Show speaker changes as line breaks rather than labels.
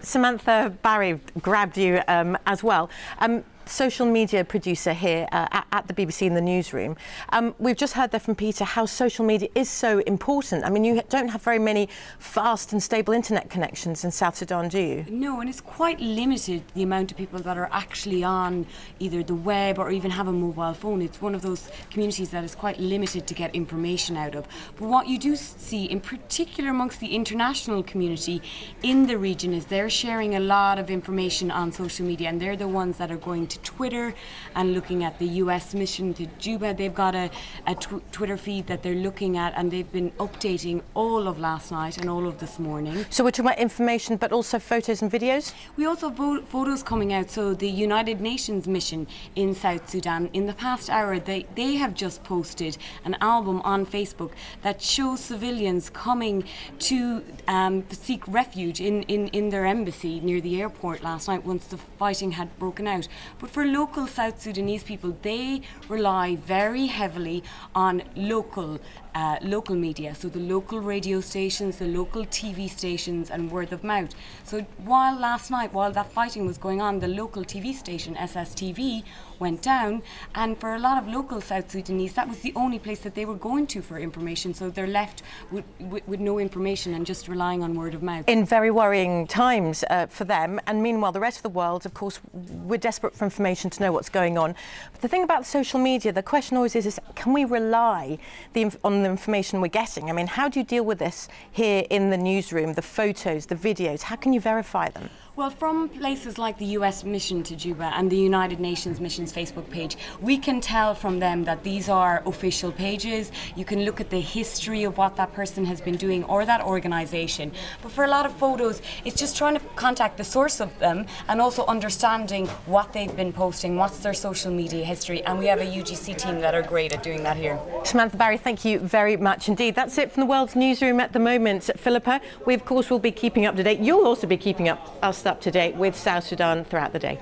Samantha, Barry grabbed you as well. Social media producer here at the BBC in the newsroom. We've just heard there from Peter how social media is so important. I mean, you don't have very many fast and stable internet connections in South Sudan, do you?
No, and it's quite limited, the amount of people that are actually on either the web or even have a mobile phone. It's one of those communities that is quite limited to get information out of. But what you do see, in particular amongst the international community in the region, is they're sharing a lot of information on social media, and they're the ones that are going to Twitter and looking at the US mission to Juba. They've got a Twitter feed that they're looking at, and they've been updating all of last night and all of this morning.
So we're talking about information, but also photos and videos?
We also have photos coming out. So the United Nations mission in South Sudan, in the past hour, they have just posted an album on Facebook that shows civilians coming to seek refuge in their embassy near the airport last night once the fighting had broken out. But for local South Sudanese people, they rely very heavily on local media, so the local radio stations, the local TV stations, and word of mouth. So while last night, while that fighting was going on, the local TV station, SSTV, went down, and for a lot of local South Sudanese, that was the only place that they were going to for information, so they're left with no information and just relying on word of mouth.
In very worrying times for them, and meanwhile the rest of the world, of course, we're desperate for information to know what's going on. But the thing about social media, the question always is can we rely on the information we're getting? I mean, how do you deal with this here in the newsroom, the photos, the videos? How can you verify them?
Well, from places like the US mission to Juba and the United Nations mission's Facebook page, we can tell from them that these are official pages. You can look at the history of what that person has been doing or that organisation. But for a lot of photos, it's just trying to contact the source of them and also understanding what they've been posting, what's their social media history. And we have a UGC team that are great at doing that here.
Samantha, Barry, thank you very much indeed. That's it from the World's Newsroom at the moment. Philippa, we of course will be keeping up to date. You'll also be keeping us up to date with South Sudan throughout the day.